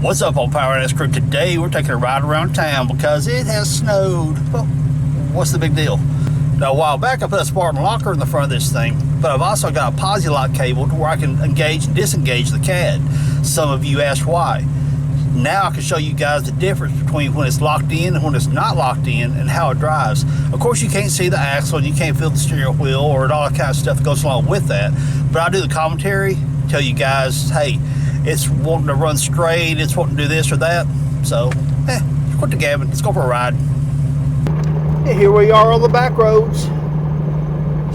What's up, old Power NS crew? Today we're taking a ride around town because it has snowed. Well, what's the big deal? Now, a while back I put a Spartan locker in the front of this thing, but I've also got a Posi-Lok cable to where I can engage and disengage the CAD. Some of you asked why. Now I can show you guys the difference between when it's locked in and when it's not locked in and how it drives. Of course, you can't see the axle and you can't feel the steering wheel or all that kind of stuff that goes along with that, but I do the commentary, tell you guys, hey, it's wanting to run straight, it's wanting to do this or that. So, quit the gabbing, let's go for a ride. And here we are on the back roads.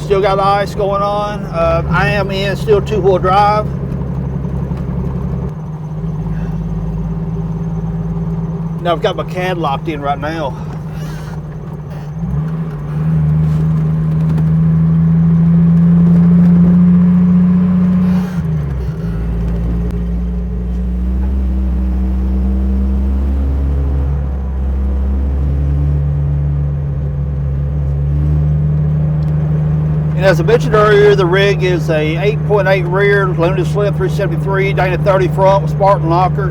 Still got ice going on. I am in still two-wheel drive. Now I've got my CAD locked in right now. And as I mentioned earlier, the rig is a 8.8 rear, limited slip 373, Dana 30 front with Spartan locker.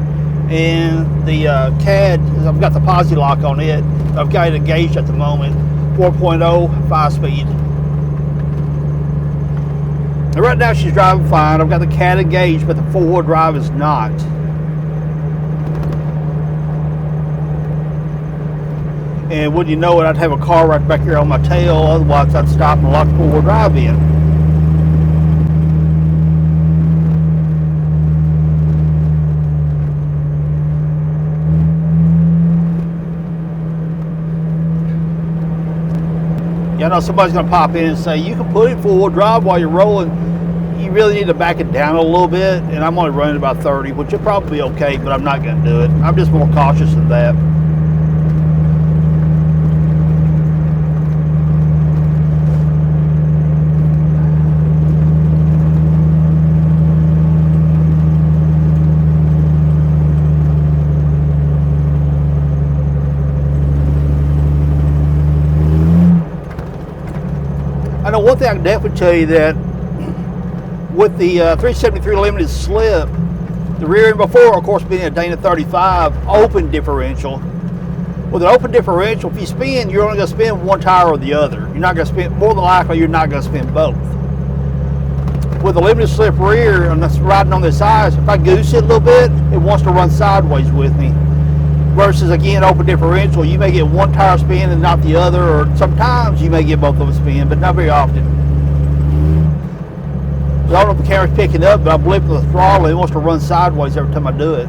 And the CAD, I've got the Posi-Lok on it. I've got it engaged at the moment, 4.0, 5-speed. And right now she's driving fine. I've got the CAD engaged, but the four-wheel drive is not. And wouldn't you know it, I'd have a car right back here on my tail, otherwise I'd stop and lock the four-wheel drive in. Yeah, I know somebody's going to pop in and say, you can put it four-wheel drive while you're rolling. You really need to back it down a little bit, and I'm only running about 30, which will probably be okay, but I'm not going to do it. I'm just more cautious than that. I know one thing I can definitely tell you that with the 373 limited slip, the rear end before, of course, being a Dana 35 open differential. With an open differential, if you spin, you're only going to spin one tire or the other. You're not going to spin, more than likely, you're not going to spin both. With a limited slip rear, and that's riding on this ice, if I goose it a little bit, it wants to run sideways with me. Versus, again, open differential, you may get one tire spin and not the other, or sometimes you may get both of them spin, but not very often. So I don't know if the camera's picking up, but I'm blipping the throttle, and it wants to run sideways every time I do it.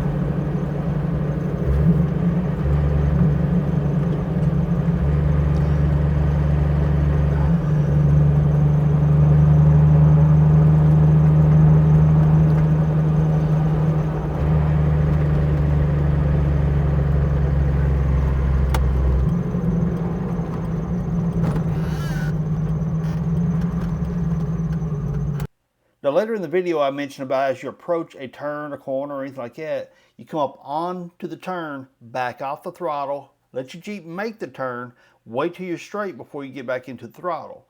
Now later in the video I mentioned about as you approach a turn, a corner, or anything like that, you come up onto the turn, back off the throttle, let your Jeep make the turn, wait till you're straight before you get back into the throttle.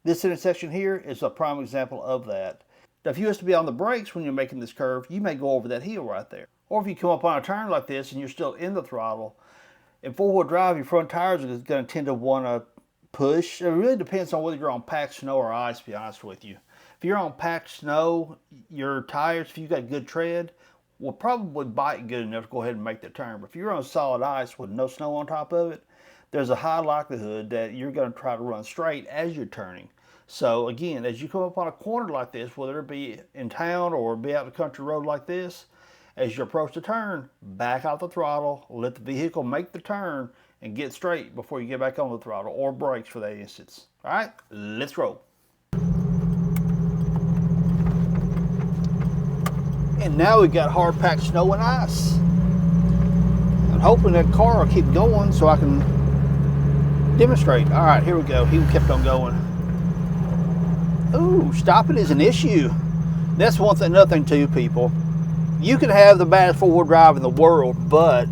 This intersection here is a prime example of that. Now if you was to be on the brakes when you're making this curve, you may go over that hill right there. Or if you come up on a turn like this and you're still in the throttle, in four-wheel drive, your front tires are going to tend to want to push. It really depends on whether you're on packed snow or ice, to be honest with you. If you're on packed snow, your tires, if you've got good tread, will probably bite good enough to go ahead and make the turn. But if you're on solid ice with no snow on top of it, there's a high likelihood that you're going to try to run straight as you're turning. So again, as you come up on a corner like this, whether it be in town or be out on a country road like this, as you approach the turn, back off the throttle, let the vehicle make the turn, and get straight before you get back on the throttle, or brakes for that instance. All right, let's roll. And now we've got hard packed snow and ice. I'm hoping that car will keep going so I can demonstrate. All right, here we go. He kept on going. Ooh, stopping is an issue. That's one thing, another thing too, people. You can have the baddest four-wheel drive in the world, but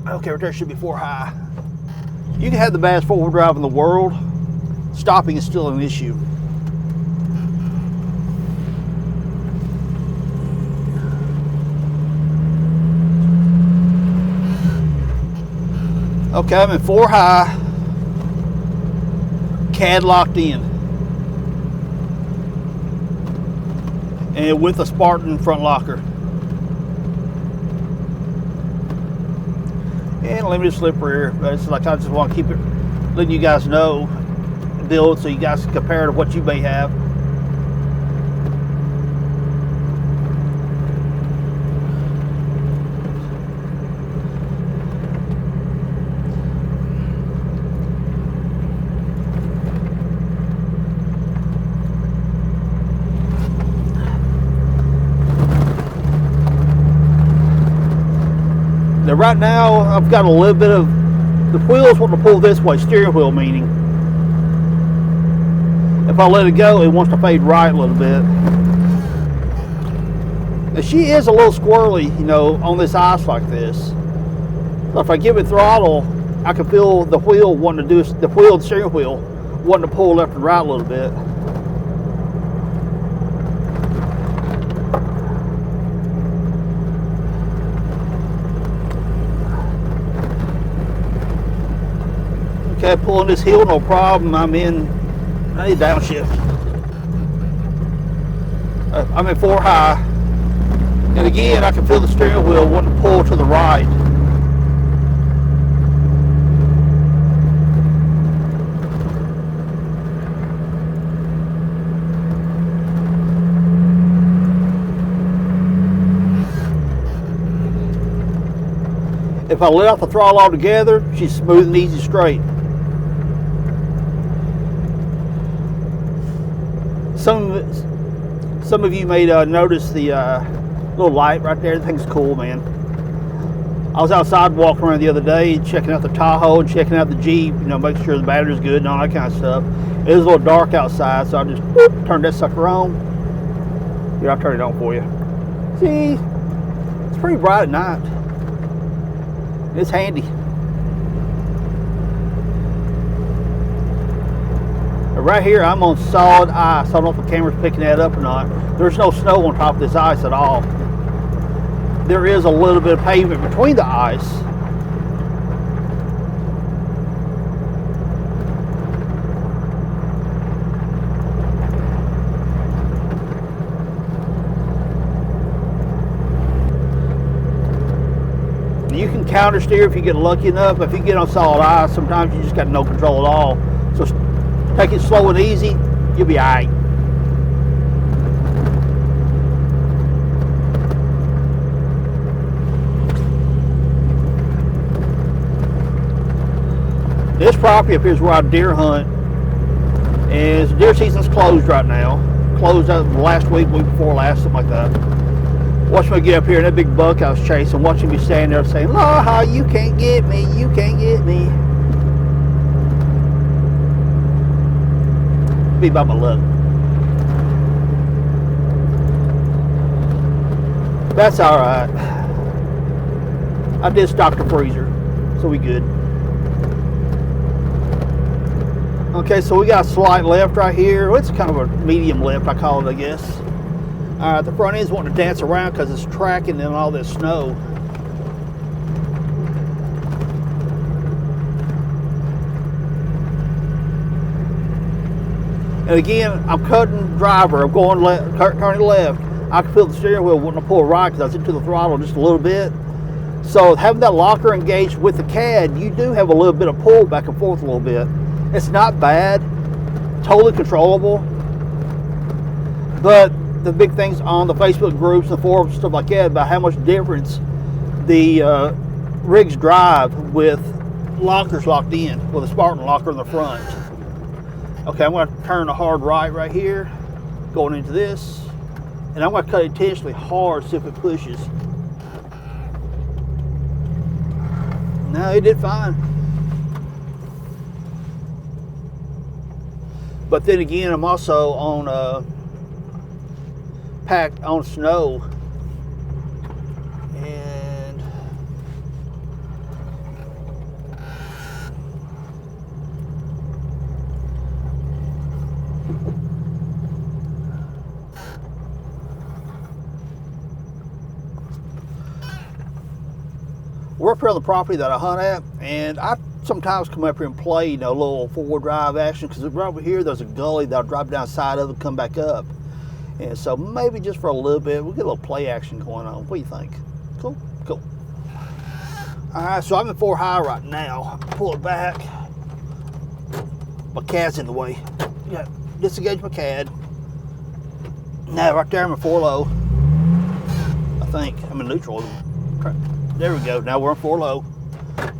okay, right there should be 4 high. You can have the baddest four-wheel drive in the world. Stopping is still an issue. Okay, I'm in 4 high, CAD locked in, and with a Spartan front locker. And limited slip rear. It's like I just want to keep it, letting you guys know, build, so you guys can compare to what you may have. Now right now I've got a little bit of, the wheels want to pull this way, steering wheel meaning. If I let it go, it wants to fade right a little bit. Now she is a little squirrely, you know, on this ice like this. So if I give it throttle, I can feel the wheel wanting to do, the wheel, the steering wheel, wanting to pull left and right a little bit. Okay, pulling this hill, no problem. I need downshift. I'm in 4 high. And again, I can feel the steering wheel wanting to pull to the right. If I let off the throttle altogether, she's smooth and easy straight. Some of you may notice the little light right there. The thing's cool, man. I was outside walking around the other day, checking out the Tahoe and checking out the Jeep, you know, making sure the battery's good and all that kind of stuff. It was a little dark outside, so I just turned that sucker on. Here, I'll turn it on for you. See, it's pretty bright at night. It's handy. Right here, I'm on solid ice. I don't know if the camera's picking that up or not. There's no snow on top of this ice at all. There is a little bit of pavement between the ice. You can counter steer if you get lucky enough. If you get on solid ice, sometimes you just got no control at all. So take it slow and easy, you'll be all right. This property up here is where I deer hunt, and deer season's closed right now. Closed out last week before last, something like that. Watch me get up here, and that big buck I was chasing, watching me stand there saying, "Laha, you can't get me, you can't get me." Be by my luck. That's all right. I did stock the freezer, so we good. Okay, so we got a slight left right here. Well, it's kind of a medium left, I call it, I guess. All right, the front end's wanting to dance around because it's tracking in all this snow. And again, I'm cutting driver. I'm going left, turning left. I can feel the steering wheel wanting to pull right because I was into the throttle just a little bit. So having that locker engaged with the CAD, you do have a little bit of pull back and forth a little bit. It's not bad, totally controllable. But the big things on the Facebook groups and forums and stuff like that about how much difference the rigs drive with lockers locked in, with a Spartan locker in the front. Okay, I'm going to turn a hard right here, going into this, and I'm going to cut intentionally hard, see if it pushes. No, it did fine. But then again, I'm also on packed on snow, and We're up here on the property that I hunt at, and I sometimes come up here and play, a little four-wheel drive action, because right over here there's a gully that I'll drive down the side of and come back up. And so maybe just for a little bit, we'll get a little play action going on. What do you think? Cool? Cool. All right, so I'm in 4 high right now. Pull it back. My cad's in the way. Yeah, disengage my cad. Now right there I'm in 4 low. I think I'm in neutral. There we go. Now we're in 4 low.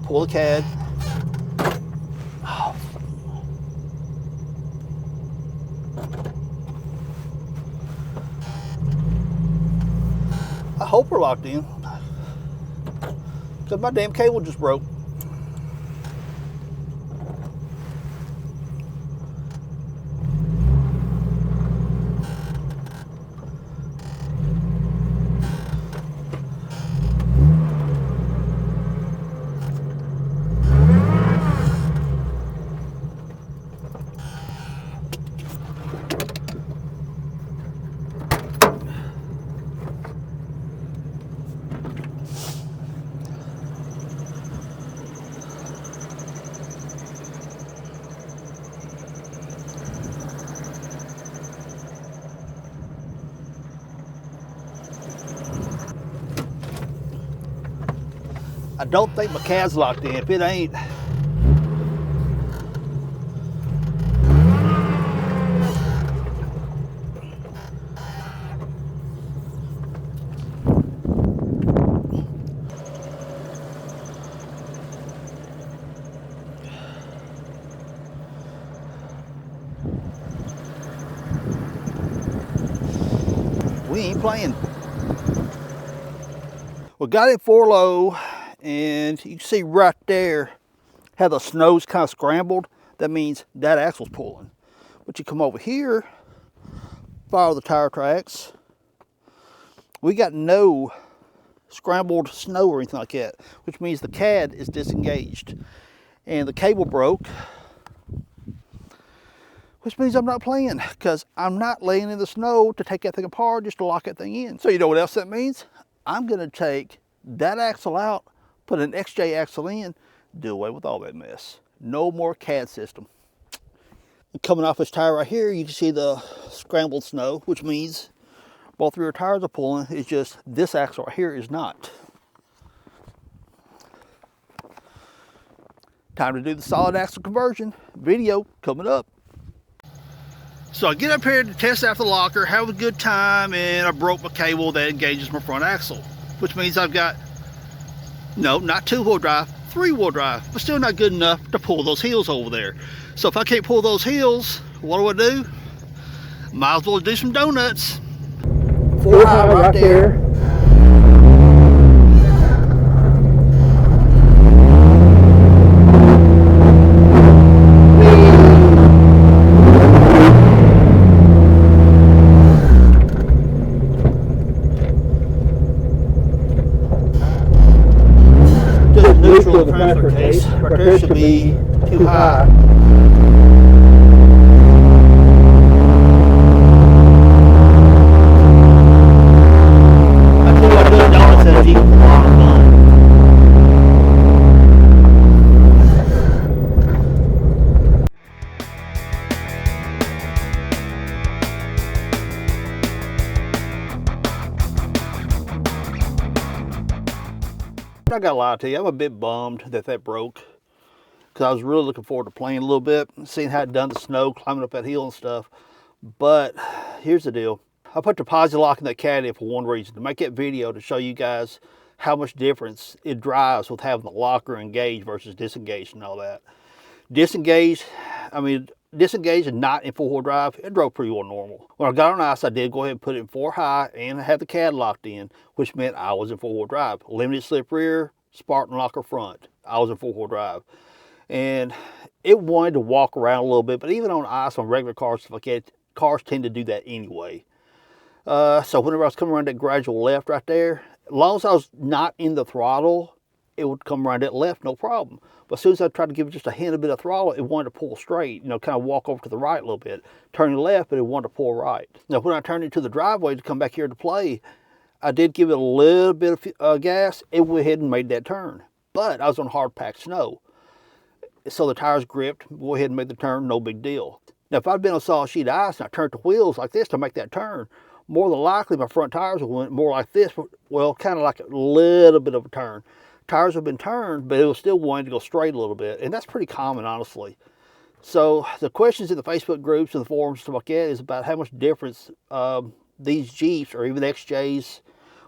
Pull the cad. Oh. I hope we're locked in, because my damn cable just broke. I don't think my cad's locked in. If it ain't, we ain't playing. We got it 4 low, and you can see right there how the snow's kind of scrambled. That means that axle's pulling. But you come over here, follow the tire tracks. We got no scrambled snow or anything like that, which means the cad is disengaged. And the cable broke, which means I'm not playing, because I'm not laying in the snow to take that thing apart just to lock that thing in. So you know what else that means? I'm going to take that axle out, put an XJ axle in, do away with all that mess. No more cad system. Coming off this tire right here, you can see the scrambled snow, which means both rear tires are pulling. It's just this axle right here is not. Time to do the solid axle conversion. Video coming up. So I get up here to test out the locker, have a good time, and I broke my cable that engages my front axle, which means I've got, no, not 2-wheel drive, 3-wheel drive, but still not good enough to pull those heels over there. So if I can't pull those heels, what do? Might as well do some donuts. 4 high right there. Neutral transfer case. Right there should be too high. I think I'm doing donuts at a Jeep Wrangler. I gotta lie to you, I'm a bit bummed that broke, because I was really looking forward to playing a little bit, seeing how it done the snow, climbing up that hill and stuff. But here's the deal. I put the Posi-Lok in that caddy for one reason, to make that video to show you guys how much difference it drives with having the locker engaged versus disengaged and all that. Disengaged and not in 4-wheel drive, it drove pretty well normal. When I got on ice, I did go ahead and put it in 4 high and have the cad locked in, which meant I was in 4-wheel drive. Limited slip rear, Spartan locker front. I was in 4-wheel drive. And it wanted to walk around a little bit, but even on ice, on regular cars, stuff like that, cars tend to do that anyway. So whenever I was coming around that gradual left right there, as long as I was not in the throttle, it would come around that left, no problem. But as soon as I tried to give it just a hint, a bit of throttle, it wanted to pull straight, kind of walk over to the right a little bit. Turning left, but it wanted to pull right. Now, when I turned into the driveway to come back here to play, I did give it a little bit of gas. It went ahead and made that turn. but I was on hard packed snow. So the tires gripped, go ahead and make the turn, no big deal. Now, if I'd been on solid sheet ice and I turned the wheels like this to make that turn, more than likely my front tires would went more like this, well, kind of like a little bit of a turn. Tires have been turned, but it was still wanting to go straight a little bit, and that's pretty common, honestly. So the questions in the Facebook groups and the forums, stuff like that, is about how much difference these Jeeps, or even XJs,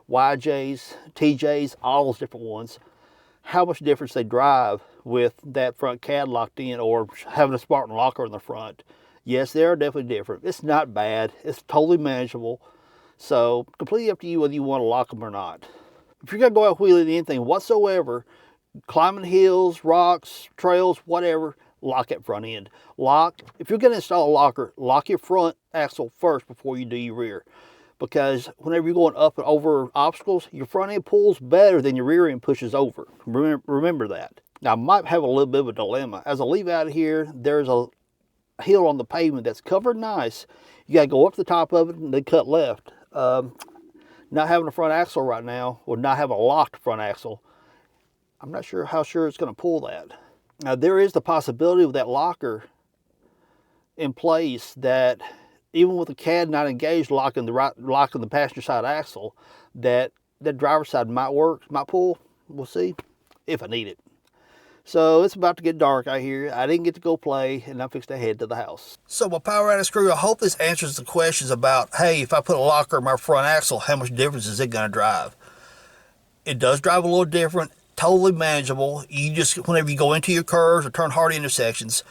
YJs, TJs, all those different ones, how much difference they drive with that front cad locked in or having a Spartan locker in the front. Yes, they are definitely different. It's not bad. It's totally manageable. So completely up to you whether you want to lock them or not. If you're going to go out wheeling anything whatsoever, climbing hills, rocks, trails, whatever, lock that front end. If you're going to install a locker, lock your front axle first before you do your rear. Because whenever you're going up and over obstacles, your front end pulls better than your rear end pushes over. Remember that. Now, I might have a little bit of a dilemma. As I leave out of here, there's a hill on the pavement that's covered nice. You got to go up the top of it and then cut left. Not having a front axle right now, or not having a locked front axle, I'm not sure how sure it's going to pull that. Now, there is the possibility with that locker in place that even with the cad not engaged, locking the passenger side axle, that driver's side might work, might pull. We'll see if I need it. So it's about to get dark out here. I didn't get to go play, and I'm fixed to head to the house. So my power out of screw, I hope this answers the questions about, hey, if I put a locker in my front axle, how much difference is it going to drive? It does drive a little different, totally manageable. You just, whenever you go into your curves or turn hard intersections,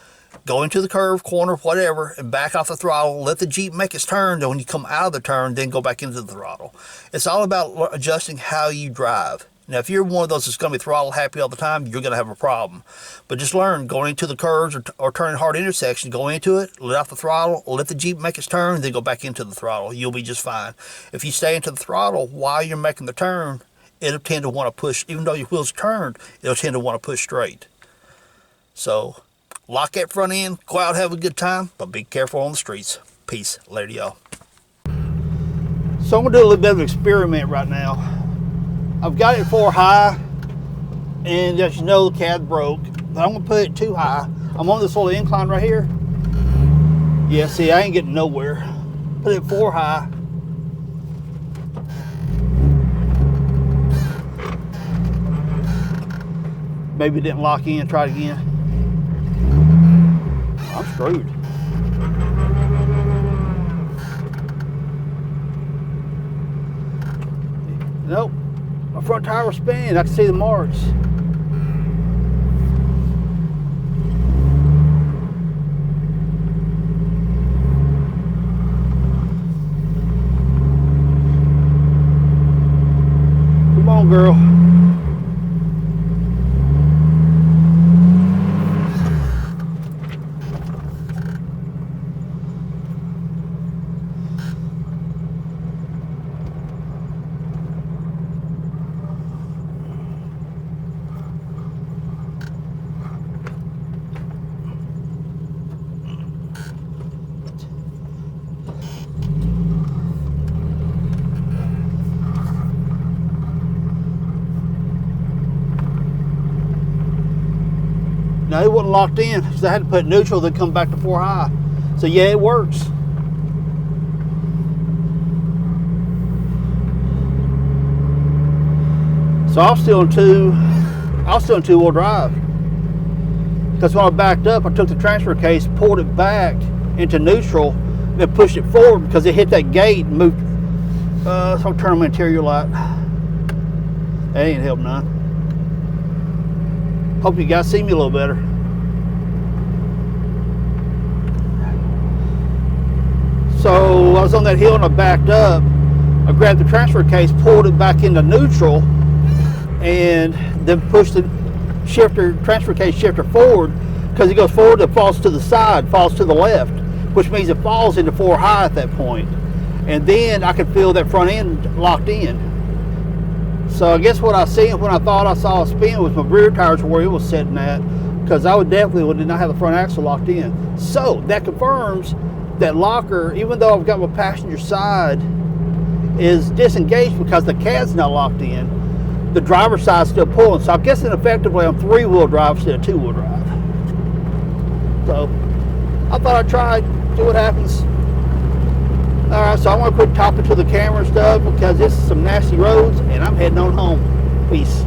go into the curve, corner, whatever, and back off the throttle. Let the Jeep make its turn. Then when you come out of the turn, then go back into the throttle. It's all about adjusting how you drive. Now, if you're one of those that's going to be throttle happy all the time, you're going to have a problem. But just learn, going into the curves or turning hard intersections, go into it, let off the throttle, let the Jeep make its turn, then go back into the throttle. You'll be just fine. If you stay into the throttle while you're making the turn, it'll tend to want to push, even though your wheels are turned, it'll tend to want to push straight. So, lock that front end, go out, have a good time, but be careful on the streets. Peace. Later, y'all. So I'm going to do a little bit of an experiment right now. I've got it 4 high, and as you know, the cad broke, but I'm going to put it 2 high. I'm on this little incline right here. Yeah, see, I ain't getting nowhere. Put it 4 high. Maybe it didn't lock in, try it again. I'm screwed. Nope. My front tire was spinning. I can see the marks. Come on, girl. No, it wasn't locked in because I had to put neutral, then come back to 4 high. So yeah, it works. So I was still in two-wheel drive. Because when I backed up, I took the transfer case, pulled it back into neutral, then pushed it forward because it hit that gate and moved. So I'll turn on my interior light. That ain't helping none. Hope you guys see me a little better. So I was on that hill and I backed up. I grabbed the transfer case, pulled it back into neutral, and then pushed the transfer case shifter forward. Because it goes forward, it falls to the side, falls to the left, which means it falls into 4 high at that point. And then I could feel that front end locked in. So I guess what I seen when I thought I saw a spin was my rear tires where it was sitting at, because I did not have the front axle locked in. So that confirms that locker, even though I've got my passenger side, is disengaged because the cad's not locked in. the driver's side's still pulling. So I'm guessing effectively I'm 3-wheel drive instead of 2-wheel drive. So I thought I'd try, see what happens. All right, so I'm gonna quit talking to the camera and stuff because this is some nasty roads, and I'm heading on home. Peace.